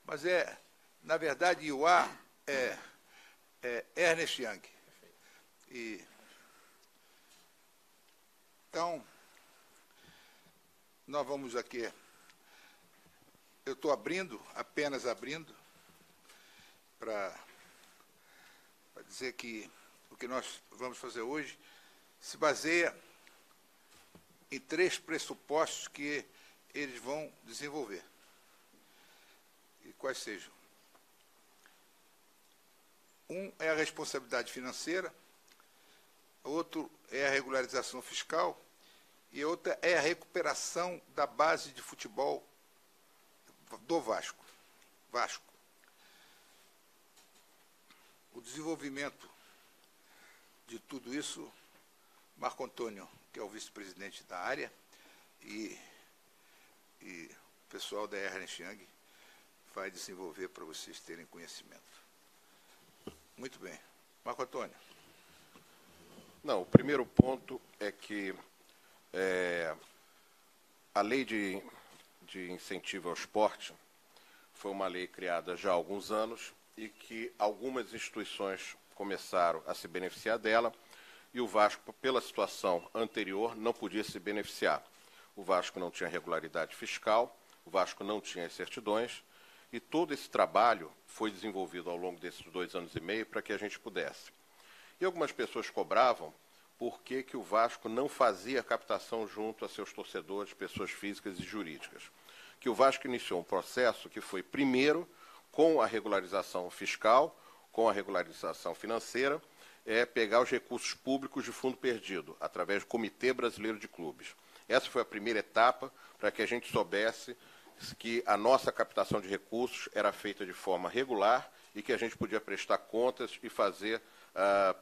Mas na verdade, Iuá é Ernest Young. Então, nós vamos aqui. Eu estou apenas abrindo, para dizer que o que nós vamos fazer hoje se baseia em 3 pressupostos que eles vão desenvolver. E quais sejam? Um é a responsabilidade financeira, outro é a regularização fiscal e outra é a recuperação da base de futebol do Vasco. O desenvolvimento de tudo isso, Marco Antônio, que é o vice-presidente da área, e o pessoal da Ernest Young vai desenvolver para vocês terem conhecimento. Muito bem. Marco Antônio. Não, o primeiro ponto é que a lei de incentivo ao esporte foi uma lei criada já há alguns anos e que algumas instituições começaram a se beneficiar dela e o Vasco, pela situação anterior, não podia se beneficiar. O Vasco não tinha regularidade fiscal, o Vasco não tinha as certidões e todo esse trabalho foi desenvolvido ao longo desses 2 anos e meio para que a gente pudesse. E algumas pessoas cobravam por que o Vasco não fazia captação junto a seus torcedores, pessoas físicas e jurídicas. Que o Vasco iniciou um processo que foi, primeiro, com a regularização fiscal, com a regularização financeira, pegar os recursos públicos de fundo perdido, através do Comitê Brasileiro de Clubes. Essa foi a primeira etapa para que a gente soubesse que a nossa captação de recursos era feita de forma regular e que a gente podia prestar contas e fazer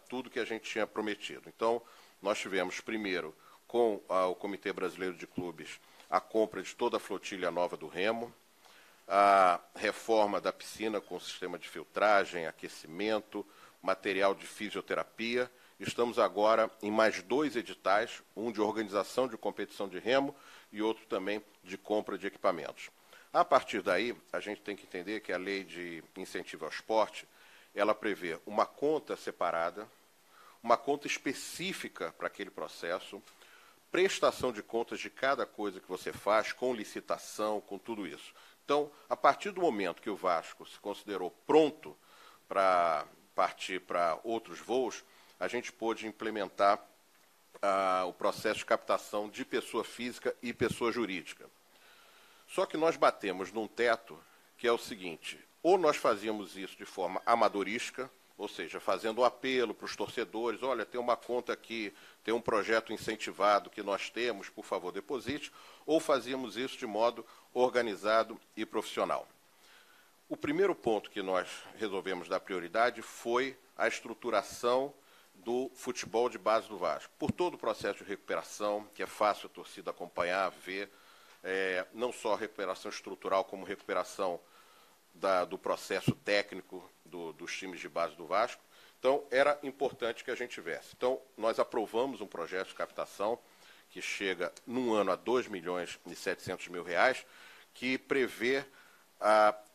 tudo que a gente tinha prometido. Então, nós tivemos, primeiro, com o Comitê Brasileiro de Clubes, a compra de toda a flotilha nova do Remo, a reforma da piscina com sistema de filtragem, aquecimento, material de fisioterapia. Estamos agora em mais 2 editais, um de organização de competição de remo e outro também de compra de equipamentos. A partir daí, a gente tem que entender que a lei de incentivo ao esporte, ela prevê uma conta separada, uma conta específica para aquele processo, prestação de contas de cada coisa que você faz, com licitação, com tudo isso. Então, a partir do momento que o Vasco se considerou pronto para partir para outros voos, a gente pôde implementar o processo de captação de pessoa física e pessoa jurídica. Só que nós batemos num teto que é o seguinte: ou nós fazíamos isso de forma amadorística, ou seja, fazendo um apelo para os torcedores, olha, tem uma conta aqui, tem um projeto incentivado que nós temos, por favor, deposite, ou fazíamos isso de modo organizado e profissional. O primeiro ponto que nós resolvemos dar prioridade foi a estruturação do futebol de base do Vasco. Por todo o processo de recuperação, que é fácil a torcida acompanhar, ver, não só recuperação estrutural, como recuperação do processo técnico dos times de base do Vasco. Então, era importante que a gente tivesse. Então, nós aprovamos um projeto de captação que chega, num ano, a R$2.700.000, que prevê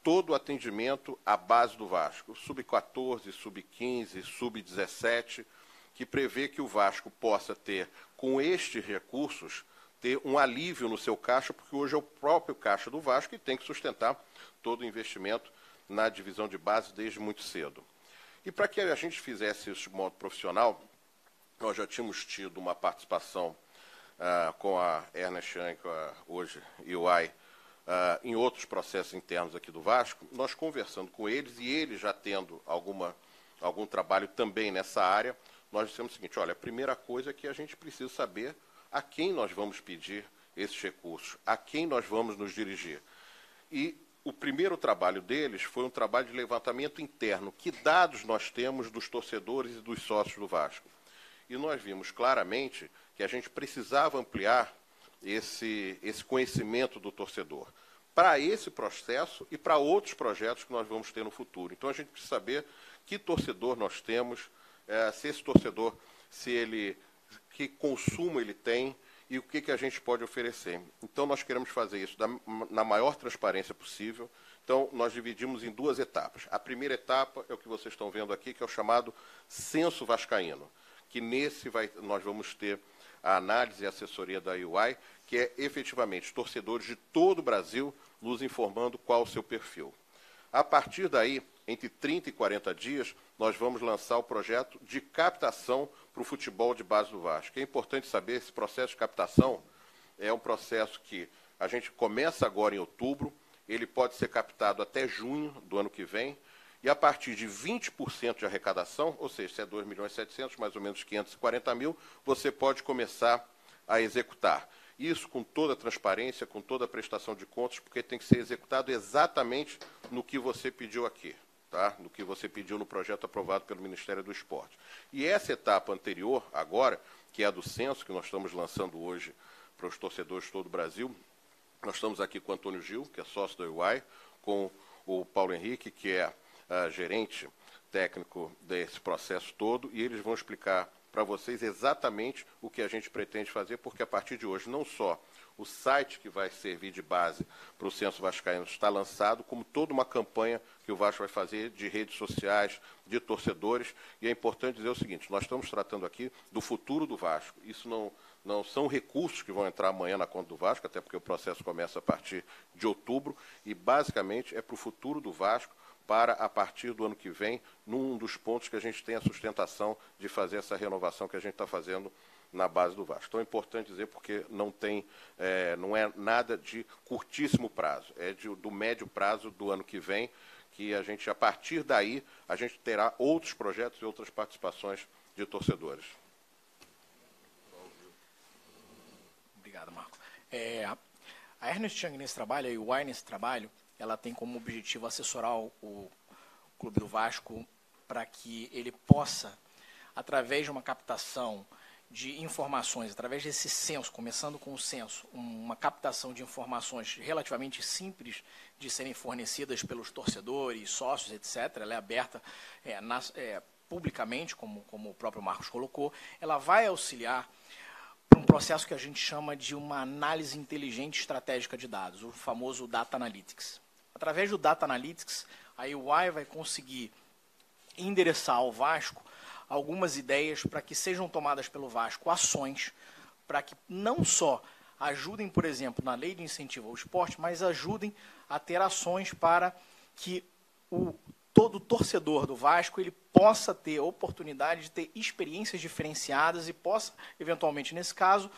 todo o atendimento à base do Vasco, sub-14, sub-15, sub-17, que prevê que o Vasco possa ter, com estes recursos, ter um alívio no seu caixa, porque hoje é o próprio caixa do Vasco que tem que sustentar todo o investimento na divisão de base desde muito cedo. E para que a gente fizesse isso de modo profissional, nós já tínhamos tido uma participação com a Ernest Young, hoje IUAI, em outros processos internos aqui do Vasco, nós conversando com eles e eles já tendo algum trabalho também nessa área, nós dissemos o seguinte: olha, a primeira coisa é que a gente precisa saber a quem nós vamos pedir esses recursos, a quem nós vamos nos dirigir. E o primeiro trabalho deles foi um trabalho de levantamento interno. Que dados nós temos dos torcedores e dos sócios do Vasco? E nós vimos claramente que a gente precisava ampliar esse conhecimento do torcedor para esse processo e para outros projetos que nós vamos ter no futuro. Então, a gente precisa saber que torcedor nós temos, se esse torcedor, que consumo ele tem e o que a gente pode oferecer. Então, nós queremos fazer isso na maior transparência possível, Então, nós dividimos em duas etapas. A primeira etapa é o que vocês estão vendo aqui, que é o chamado Censo Vascaíno, que nesse nós vamos ter a análise e assessoria da UI, que é efetivamente torcedores de todo o Brasil nos informando qual o seu perfil. A partir daí, entre 30 e 40 dias, nós vamos lançar o projeto de captação para o futebol de base do Vasco. É importante saber, esse processo de captação é um processo que a gente começa agora em outubro, ele pode ser captado até junho do ano que vem, e a partir de 20% de arrecadação, ou seja, se é 2.700.000, mais ou menos 540 mil, você pode começar a executar. Isso com toda a transparência, com toda a prestação de contas, porque tem que ser executado exatamente no que você pediu aqui, tá? No que você pediu no projeto aprovado pelo Ministério do Esporte. E essa etapa anterior, agora, que é a do censo, que nós estamos lançando hoje para os torcedores de todo o Brasil, nós estamos aqui com o Antônio Gil, que é sócio da UI, com o Paulo Henrique, que é gerente técnico desse processo todo, e eles vão explicar para vocês exatamente o que a gente pretende fazer, porque a partir de hoje, não só o site que vai servir de base para o Censo Vascaíno está lançado, como toda uma campanha que o Vasco vai fazer de redes sociais, de torcedores, e é importante dizer o seguinte, nós estamos tratando aqui do futuro do Vasco, isso não são recursos que vão entrar amanhã na conta do Vasco, até porque o processo começa a partir de outubro, e basicamente é para o futuro do Vasco, para, a partir do ano que vem, num dos pontos que a gente tem a sustentação de fazer essa renovação que a gente está fazendo na base do Vasco. Então é importante dizer porque não é nada de curtíssimo prazo, é do médio prazo do ano que vem, que a gente, a partir daí, a gente terá outros projetos e outras participações de torcedores. Obrigado, Marco. A Ernst Young nesse trabalho, a UI nesse trabalho, ela tem como objetivo assessorar o Clube do Vasco para que ele possa, através de uma captação de informações, através desse censo, começando com o censo, uma captação de informações relativamente simples de serem fornecidas pelos torcedores, sócios, etc. Ela é aberta publicamente, como o próprio Marcos colocou. Ela vai auxiliar para um processo que a gente chama de uma análise inteligente estratégica de dados, o famoso Data Analytics. Através do Data Analytics, a UI vai conseguir endereçar ao Vasco algumas ideias para que sejam tomadas pelo Vasco ações, para que não só ajudem, por exemplo, na lei de incentivo ao esporte, mas ajudem a ter ações para que todo torcedor do Vasco ele possa ter a oportunidade de ter experiências diferenciadas e possa, eventualmente, nesse caso,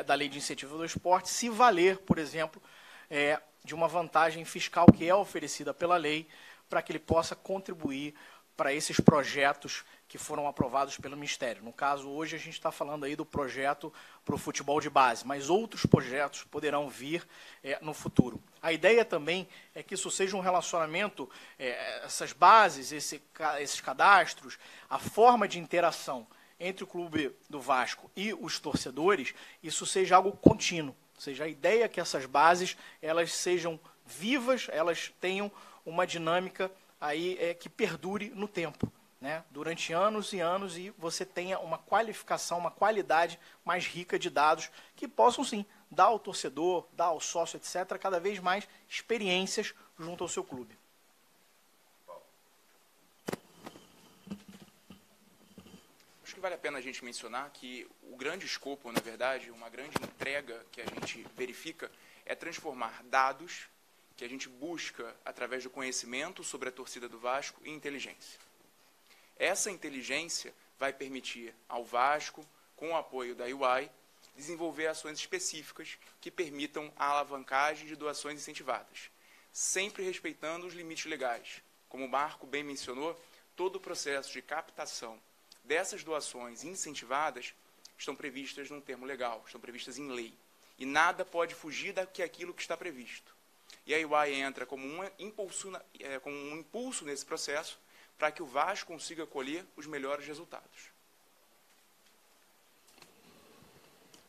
da lei de incentivo ao esporte, se valer, por exemplo, de uma vantagem fiscal que é oferecida pela lei para que ele possa contribuir para esses projetos que foram aprovados pelo Ministério. No caso, hoje a gente está falando aí do projeto para o futebol de base, mas outros projetos poderão vir no futuro. A ideia também é que isso seja um relacionamento, essas bases, esses cadastros, a forma de interação entre o Clube do Vasco e os torcedores, isso seja algo contínuo. Ou seja, a ideia é que essas bases elas sejam vivas, elas tenham uma dinâmica aí, que perdure no tempo, né? Durante anos e anos, e você tenha uma qualificação, uma qualidade mais rica de dados que possam, sim, dar ao torcedor, dar ao sócio, etc., cada vez mais experiências junto ao seu clube. Acho que vale a pena a gente mencionar que o grande escopo, na verdade, uma grande entrega que a gente verifica é transformar dados que a gente busca através do conhecimento sobre a torcida do Vasco em inteligência. Essa inteligência vai permitir ao Vasco, com o apoio da UI, desenvolver ações específicas que permitam a alavancagem de doações incentivadas, sempre respeitando os limites legais. Como o Marco bem mencionou, todo o processo de captação dessas doações incentivadas estão previstas num termo legal, estão previstas em lei. E nada pode fugir daquilo que está previsto. E a UI entra como um impulso nesse processo para que o Vasco consiga colher os melhores resultados.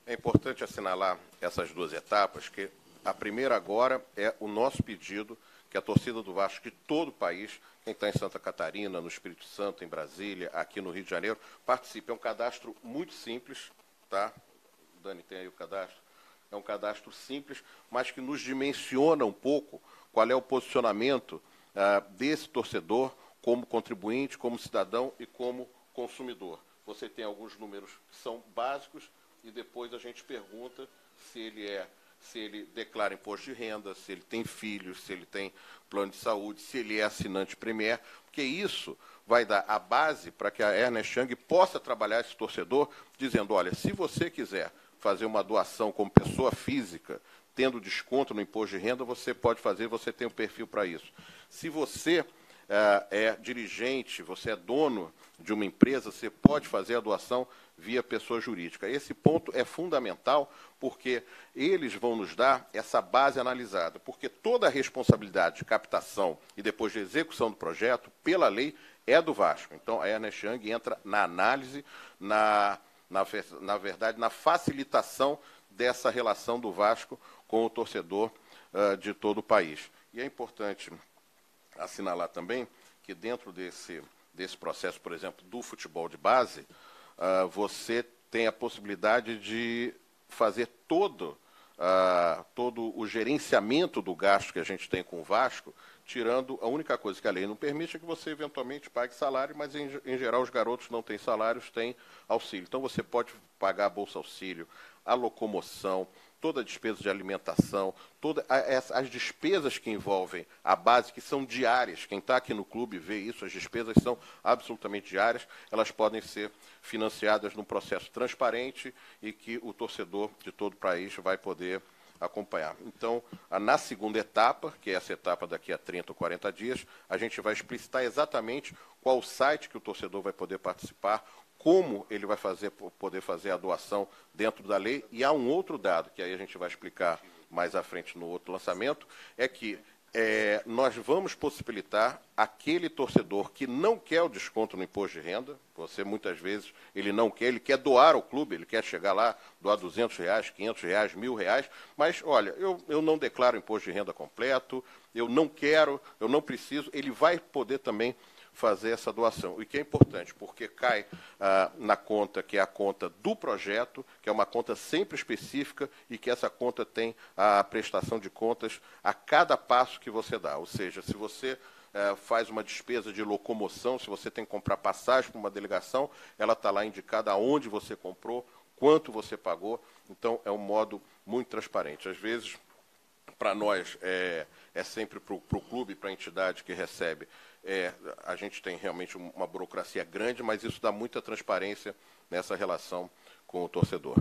É importante assinalar essas duas etapas, que a primeira agora é o nosso pedido que a torcida do Vasco de todo o país, quem está em Santa Catarina, no Espírito Santo, em Brasília, aqui no Rio de Janeiro, participe. É um cadastro muito simples, tá? Dani, tem aí o cadastro. É um cadastro simples, mas que nos dimensiona um pouco qual é o posicionamento desse torcedor como contribuinte, como cidadão e como consumidor. Você tem alguns números que são básicos e depois a gente pergunta se ele declara imposto de renda, se ele tem filhos, se ele tem plano de saúde, se ele é assinante Premier, porque isso vai dar a base para que a Ernest Young possa trabalhar esse torcedor, dizendo, olha, se você quiser fazer uma doação como pessoa física, tendo desconto no imposto de renda, você pode fazer, você tem um perfil para isso. Se você é dirigente, você é dono de uma empresa, você pode fazer a doação via pessoa jurídica. Esse ponto é fundamental porque eles vão nos dar essa base analisada, porque toda a responsabilidade de captação e depois de execução do projeto, pela lei, é do Vasco. Então, a Ernest Young entra na análise, na verdade, na facilitação dessa relação do Vasco com o torcedor de todo o país. E é importante assinalar também que dentro desse processo, por exemplo, do futebol de base, você tem a possibilidade de fazer todo o gerenciamento do gasto que a gente tem com o Vasco, tirando a única coisa que a lei não permite é que você eventualmente pague salário, mas em geral os garotos não têm salários, têm auxílio. Então você pode pagar a Bolsa Auxílio, a locomoção, toda a despesa de alimentação, todas as despesas que envolvem a base, que são diárias. Quem está aqui no clube vê isso, as despesas são absolutamente diárias, elas podem ser financiadas num processo transparente e que o torcedor de todo o país vai poder acompanhar. Então, na segunda etapa, que é essa etapa daqui a 30 ou 40 dias, a gente vai explicitar exatamente qual o site que o torcedor vai poder participar, como ele vai poder fazer a doação dentro da lei. E há um outro dado, que aí a gente vai explicar mais à frente no outro lançamento, é que nós vamos possibilitar aquele torcedor que não quer o desconto no imposto de renda, você muitas vezes, ele não quer, ele quer doar ao clube, ele quer chegar lá, doar R$200, R$500, R$1.000, mas, olha, eu não declaro imposto de renda completo, eu não quero, eu não preciso, ele vai poder também fazer essa doação. O que é importante, porque cai na conta que é a conta do projeto, que é uma conta sempre específica e que essa conta tem a prestação de contas a cada passo que você dá. Ou seja, se você faz uma despesa de locomoção, se você tem que comprar passagem para uma delegação, ela está lá indicada aonde você comprou, quanto você pagou. Então, é um modo muito transparente. Às vezes, para nós, é sempre para o clube, para a entidade que recebe, a gente tem realmente uma burocracia grande, mas isso dá muita transparência nessa relação com o torcedor.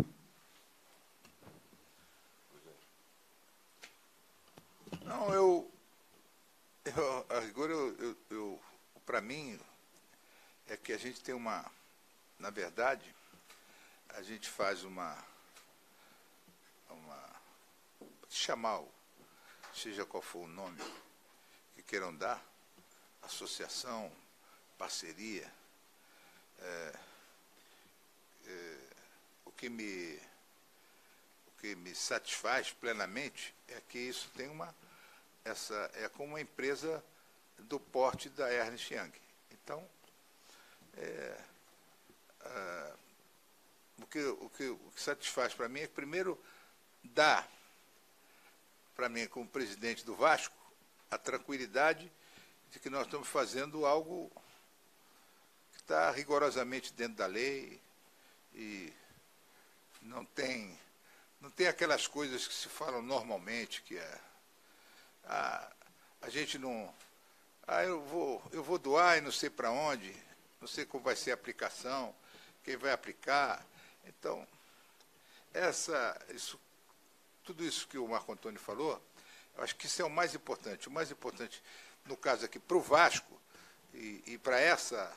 Não, agora para mim, é que a gente tem na verdade, a gente faz seja qual for o nome que queiram dar, associação, parceria, o que me satisfaz plenamente é que isso tem é como uma empresa do porte da Ernest Young. Então, o que satisfaz para mim é que, primeiro, dá para mim, como presidente do Vasco, a tranquilidade de que nós estamos fazendo algo que está rigorosamente dentro da lei e não tem aquelas coisas que se falam normalmente, que a gente não... eu vou doar e não sei para onde, não sei como vai ser a aplicação, quem vai aplicar. Então, tudo isso que o Marco Antônio falou, eu acho que isso é o mais importante. O mais importante, no caso aqui, para o Vasco e para essa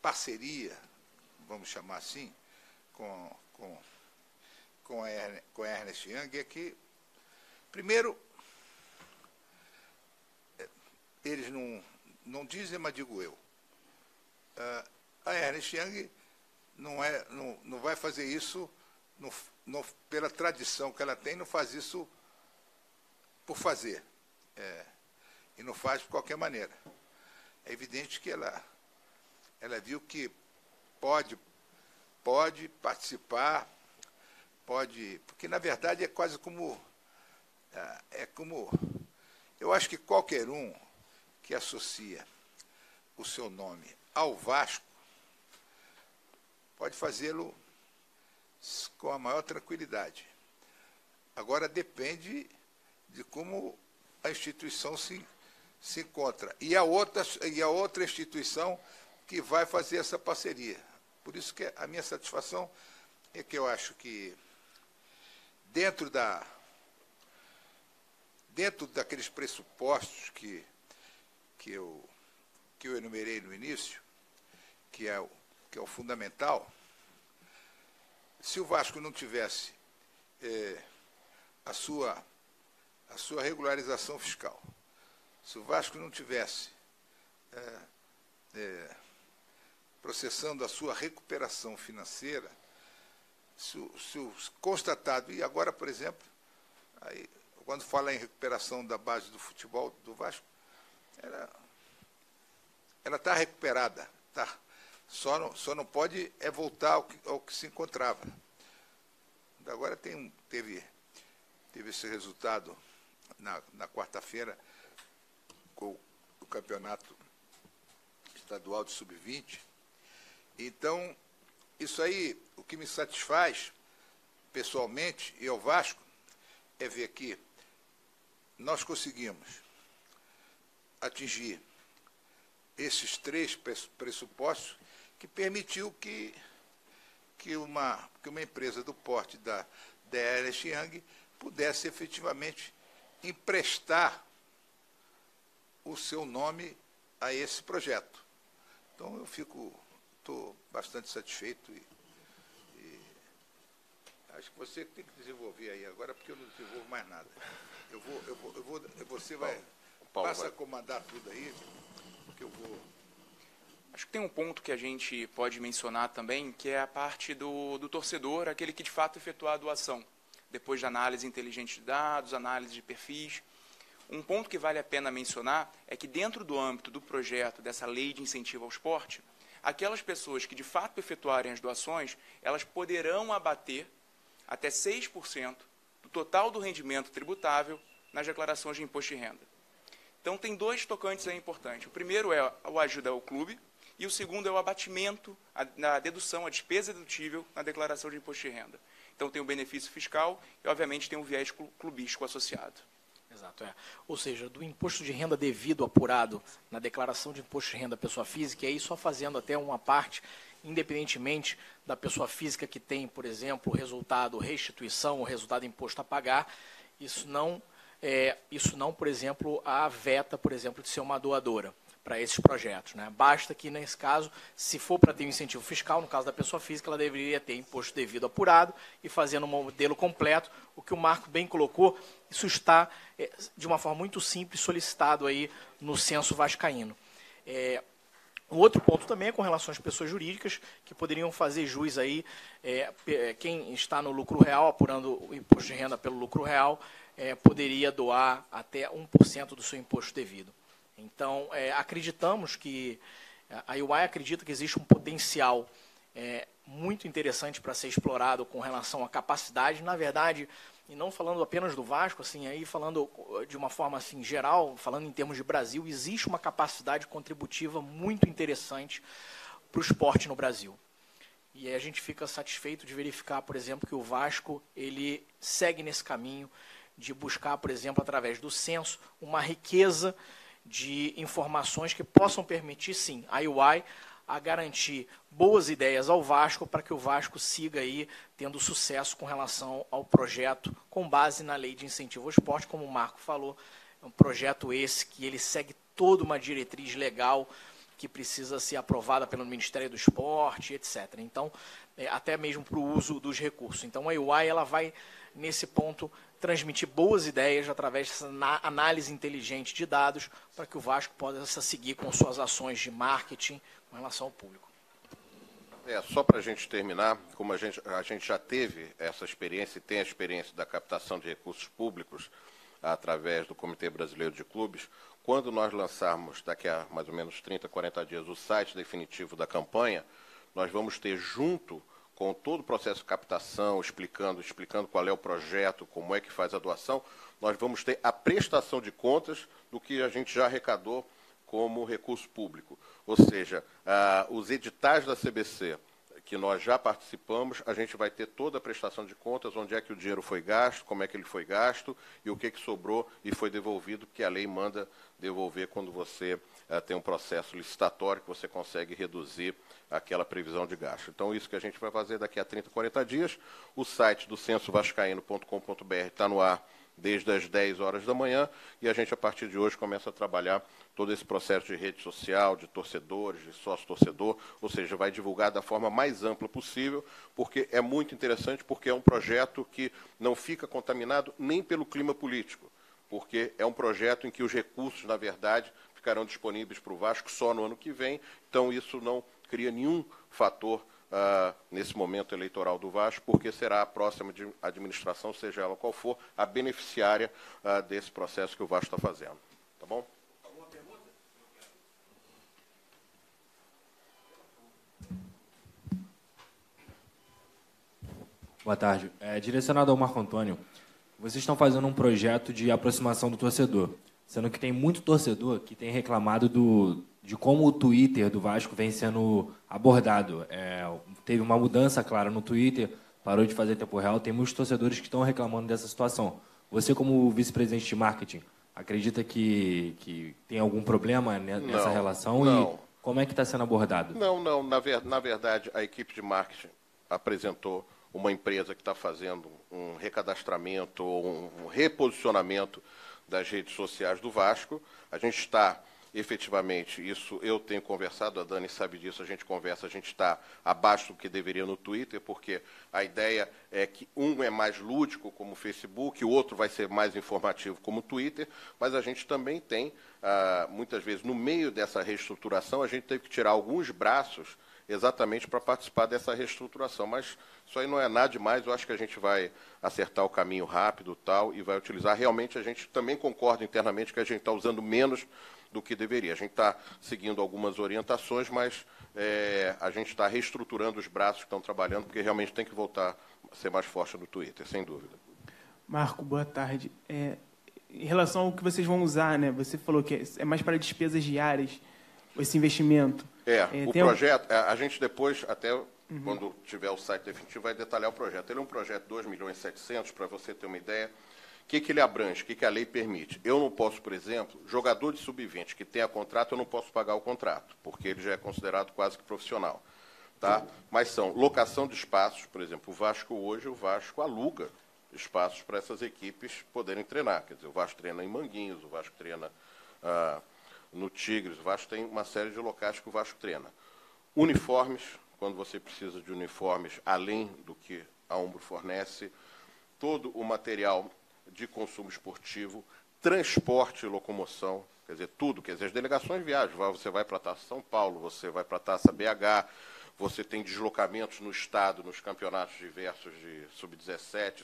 parceria, vamos chamar assim, com a Ernest Young, é que, primeiro, eles não dizem, mas digo eu, a Ernest Young não vai fazer isso pela tradição que ela tem, não faz isso por fazer. E não faz de qualquer maneira. É evidente que ela viu que pode participar, porque na verdade é quase como Eu acho que qualquer um que associa o seu nome ao Vasco pode fazê-lo com a maior tranquilidade. Agora depende de como a instituição se encontra. E a outra instituição que vai fazer essa parceria. Por isso que a minha satisfação é que eu acho que dentro daqueles pressupostos que eu enumerei no início, que é o fundamental, se o Vasco não tivesse a sua regularização fiscal, se o Vasco não tivesse processando a sua recuperação financeira, se o constatado, e agora, por exemplo, aí, quando fala em recuperação da base do futebol do Vasco, ela está recuperada, tá? Só não pode voltar ao que se encontrava. Agora teve esse resultado na quarta-feira com o campeonato estadual de sub-20. Então, isso aí, o que me satisfaz pessoalmente e ao Vasco é ver que nós conseguimos atingir esses 3 pressupostos que permitiu que uma empresa do porte da Ernst Young pudesse efetivamente emprestar o seu nome a esse projeto. Então, eu estou bastante satisfeito e acho que você tem que desenvolver aí agora, porque eu não desenvolvo mais nada. Você passa a comandar tudo aí, porque eu vou... Acho que tem um ponto que a gente pode mencionar também, que é a parte do torcedor, aquele que de fato efetuar a doação, depois de análise inteligente de dados, análise de perfis. Um ponto que vale a pena mencionar é que dentro do âmbito do projeto, dessa lei de incentivo ao esporte, aquelas pessoas que de fato efetuarem as doações, elas poderão abater até 6% do total do rendimento tributável nas declarações de imposto de renda. Então, tem 2 tocantes aí importantes. O primeiro é o ajuda ao clube e o segundo é o abatimento, a dedução, a despesa dedutível na declaração de imposto de renda. Então, tem o benefício fiscal e, obviamente, tem o viés clubístico associado. Exato, Ou seja, do imposto de renda devido apurado na declaração de imposto de renda da pessoa física, e aí só fazendo até uma parte, independentemente da pessoa física que tem, por exemplo, o resultado restituição, o resultado imposto a pagar, isso não, por exemplo, a veta, por exemplo, de ser uma doadora para esses projetos, né? Basta que, nesse caso, se for para ter um incentivo fiscal, no caso da pessoa física, ela deveria ter imposto devido apurado e fazendo um modelo completo, o que o Marco bem colocou, isso está, de uma forma muito simples, solicitado aí no censo vascaíno. Um outro ponto também é com relação às pessoas jurídicas, que poderiam fazer jus aí, quem está no lucro real, apurando o imposto de renda pelo lucro real, poderia doar até 1% do seu imposto devido. Então, acreditamos que, a UI acredita que existe um potencial muito interessante para ser explorado com relação à capacidade, na verdade, e não falando apenas do Vasco, assim, aí falando de uma forma assim, geral, falando em termos de Brasil, existe uma capacidade contributiva muito interessante para o esporte no Brasil. E aí a gente fica satisfeito de verificar, por exemplo, que o Vasco ele segue nesse caminho de buscar, por exemplo, através do censo, uma riqueza de informações que possam permitir, sim, a UI a garantir boas ideias ao Vasco para que o Vasco siga aí tendo sucesso com relação ao projeto com base na lei de incentivo ao esporte, como o Marco falou, é um projeto esse que ele segue toda uma diretriz legal que precisa ser aprovada pelo Ministério do Esporte, etc. Então, até mesmo para o uso dos recursos. Então, a UI ela vai, nesse ponto, transmitir boas ideias através dessa análise inteligente de dados para que o Vasco possa seguir com suas ações de marketing com relação ao público. Só para a gente terminar, como a gente já teve essa experiência e tem a experiência da captação de recursos públicos através do Comitê Brasileiro de Clubes, quando nós lançarmos, daqui a mais ou menos 30, 40 dias, o site definitivo da campanha, nós vamos ter junto com todo o processo de captação, explicando qual é o projeto, como é que faz a doação, nós vamos ter a prestação de contas do que a gente já arrecadou como recurso público. Ou seja, os editais da CBC, que nós já participamos, a gente vai ter toda a prestação de contas, onde é que o dinheiro foi gasto, como é que ele foi gasto e o que sobrou e foi devolvido, porque a lei manda devolver quando você tem um processo licitatório que você consegue reduzir aquela previsão de gasto. Então, isso que a gente vai fazer daqui a 30, 40 dias. O site do censovascaíno.com.br está no ar desde as 10 horas da manhã e a gente, a partir de hoje, começa a trabalhar todo esse processo de rede social, de torcedores, de sócio-torcedor, ou seja, vai divulgar da forma mais ampla possível, porque é muito interessante, porque é um projeto que não fica contaminado nem pelo clima político, porque é um projeto em que os recursos, na verdade, ficarão disponíveis para o Vasco só no ano que vem, então isso não cria nenhum fator nesse momento eleitoral do Vasco, porque será a próxima administração, seja ela qual for, a beneficiária desse processo que o Vasco está fazendo. Tá bom? Alguma pergunta? Boa tarde. Direcionado ao Marco Antônio, vocês estão fazendo um projeto de aproximação do torcedor, sendo que tem muito torcedor que tem reclamado de como o Twitter do Vasco vem sendo abordado. Teve uma mudança clara no Twitter, parou de fazer tempo real, tem muitos torcedores que estão reclamando dessa situação. Você, como vice-presidente de marketing, acredita que tem algum problema nessa relação? Não. E como é que está sendo abordado? Não. Na verdade, a equipe de marketing apresentou uma empresa que está fazendo um recadastramento, um reposicionamento das redes sociais do Vasco. A gente está, efetivamente, isso eu tenho conversado, a Dani sabe disso, a gente conversa, a gente está abaixo do que deveria no Twitter, porque a ideia é que um é mais lúdico, como o Facebook, o outro vai ser mais informativo, como o Twitter, mas a gente também tem, muitas vezes, no meio dessa reestruturação, a gente teve que tirar alguns braços exatamente para participar dessa reestruturação, mas isso aí não é nada demais, eu acho que a gente vai acertar o caminho rápido tal, e vai utilizar. Realmente a gente também concorda internamente que a gente está usando menos do que deveria. A gente está seguindo algumas orientações, mas a gente está reestruturando os braços que estão trabalhando, porque realmente tem que voltar a ser mais forte no Twitter, sem dúvida. Marco, boa tarde. Em relação ao que vocês vão usar, né? Você falou que é mais para despesas diárias, esse investimento. O projeto, a gente depois, até quando tiver o site definitivo, vai detalhar o projeto. Ele é um projeto de 2.700.000, para você ter uma ideia. O que ele abrange? O que a lei permite? Eu não posso, por exemplo, jogador de sub-20 que tenha contrato, eu não posso pagar o contrato, porque ele já é considerado quase que profissional. Tá? Mas são locação de espaços, por exemplo, o Vasco aluga espaços para essas equipes poderem treinar. Quer dizer, o Vasco treina em Manguinhos, o Vasco treina no Tigres, o Vasco tem uma série de locais que o Vasco treina. Uniformes, quando você precisa de uniformes, além do que a Umbro fornece, todo o material de consumo esportivo, transporte e locomoção, quer dizer, tudo, quer dizer, as delegações viajam, você vai para a Taça São Paulo, você vai para a Taça BH, você tem deslocamentos no estado, nos campeonatos diversos de sub-17,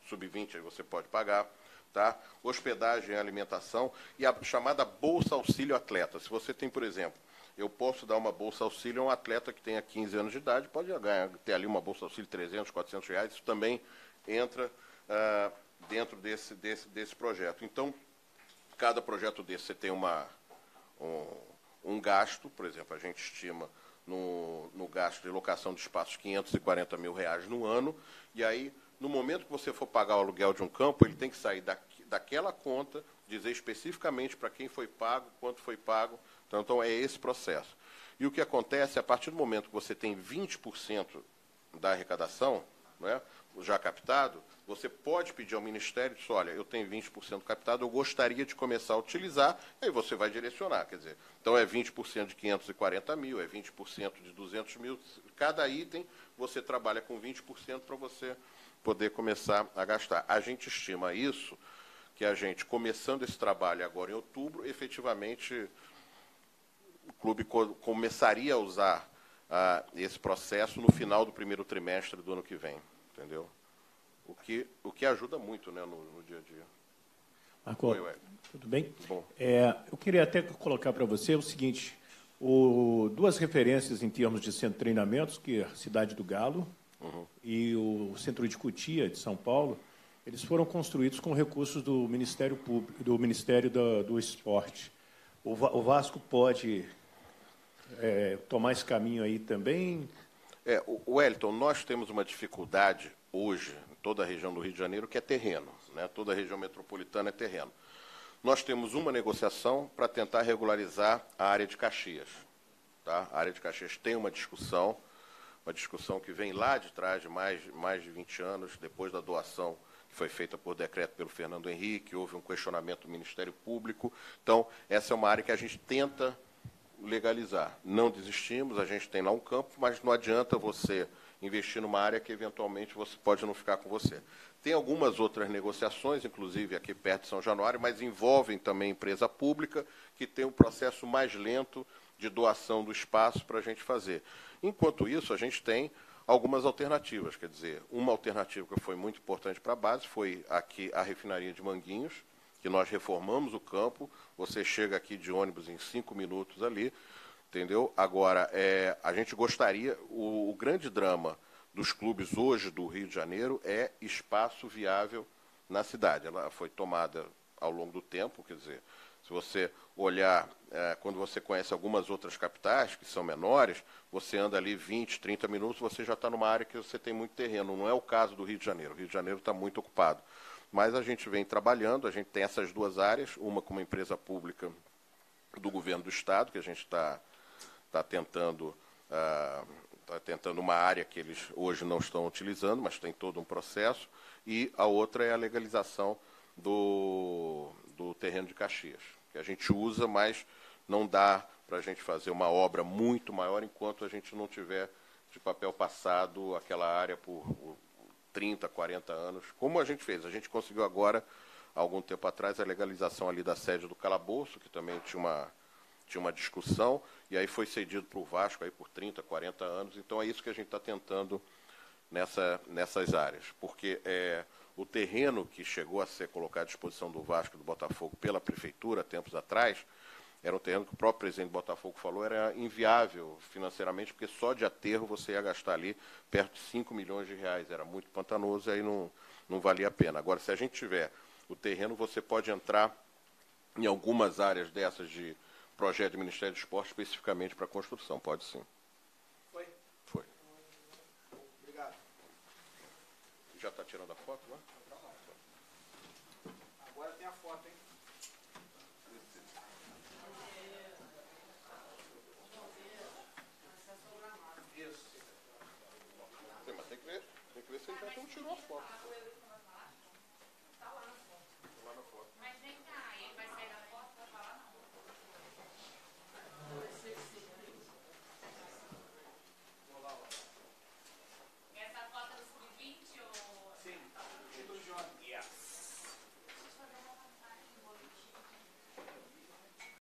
sub-20, aí você pode pagar. Tá? Hospedagem e alimentação e a chamada Bolsa Auxílio Atleta. Se você tem, por exemplo, eu posso dar uma Bolsa Auxílio a um atleta que tenha 15 anos de idade, pode ter ali uma Bolsa Auxílio de 300, 400 reais, isso também entra dentro desse projeto. Então, cada projeto desse você tem um gasto, por exemplo, a gente estima no gasto de locação de espaços 540 mil reais no ano, e aí, no momento que você for pagar o aluguel de um campo, ele tem que sair daquela conta, dizer especificamente para quem foi pago, quanto foi pago. Então, é esse processo. E o que acontece, a partir do momento que você tem 20% da arrecadação, né, já captado, você pode pedir ao Ministério, diz, olha, eu tenho 20% captado, eu gostaria de começar a utilizar, aí você vai direcionar, quer dizer, então é 20% de 540 mil, é 20% de 200 mil, cada item você trabalha com 20% para você poder começar a gastar. A gente estima isso, que a gente, começando esse trabalho agora em outubro, efetivamente, o clube começaria a usar esse processo no final do primeiro trimestre do ano que vem, entendeu? O que ajuda muito, né, no dia a dia. Marco, tudo bem? Bom. Eu queria até colocar para você o seguinte, duas referências em termos de centro de treinamentos, que é a Cidade do Galo e o Centro de Cutia, de São Paulo, eles foram construídos com recursos do Ministério Público, do Ministério do Esporte. O Vasco pode tomar esse caminho aí também? Wellington, nós temos uma dificuldade hoje, em toda a região do Rio de Janeiro, que é terreno, né? Toda a região metropolitana é terreno. Nós temos uma negociação para tentar regularizar a área de Caxias. Tá? A área de Caxias tem uma discussão que vem lá de trás, de mais de 20 anos, depois da doação que foi feita por decreto pelo Fernando Henrique, houve um questionamento do Ministério Público. Então, essa é uma área que a gente tenta legalizar. Não desistimos, a gente tem lá um campo, mas não adianta você investir numa área que, eventualmente, você pode não ficar com você. Tem algumas outras negociações, inclusive aqui perto de São Januário, mas envolvem também empresa pública, que tem um processo mais lento de doação do espaço para a gente fazer. Enquanto isso, a gente tem algumas alternativas. Quer dizer, uma alternativa que foi muito importante para a base foi aqui a refinaria de Manguinhos, que nós reformamos o campo, você chega aqui de ônibus em 5 minutos ali, entendeu? Agora, a gente gostaria, o grande drama dos clubes hoje do Rio de Janeiro é espaço viável na cidade. Ela foi tomada ao longo do tempo, quer dizer, se você olhar, quando você conhece algumas outras capitais, que são menores, você anda ali 20, 30 minutos, você já está numa área que você tem muito terreno. Não é o caso do Rio de Janeiro. O Rio de Janeiro está muito ocupado. Mas a gente vem trabalhando, a gente tem essas duas áreas, uma como empresa pública do governo do Estado, que a gente está tentando uma área que eles hoje não estão utilizando, mas tem todo um processo, e a outra é a legalização do terreno de Caxias, que a gente usa, mas não dá para a gente fazer uma obra muito maior enquanto a gente não tiver de papel passado aquela área por 30, 40 anos, como a gente fez. A gente conseguiu agora, há algum tempo atrás, a legalização ali da sede do Calabouço, que também tinha uma discussão, e aí foi cedido para o Vasco aí por 30, 40 anos. Então é isso que a gente está tentando nessas áreas, porque o terreno que chegou a ser colocado à disposição do Vasco e do Botafogo pela Prefeitura, tempos atrás, era um terreno que o próprio presidente do Botafogo falou, era inviável financeiramente, porque só de aterro você ia gastar ali perto de 5 milhões de reais. Era muito pantanoso e aí não valia a pena. Agora, se a gente tiver o terreno, você pode entrar em algumas áreas dessas de projeto do Ministério do Esporte, especificamente para construção. Pode sim. Foi? Foi. Obrigado. Já está tirando a foto lá? Agora tem a foto, hein?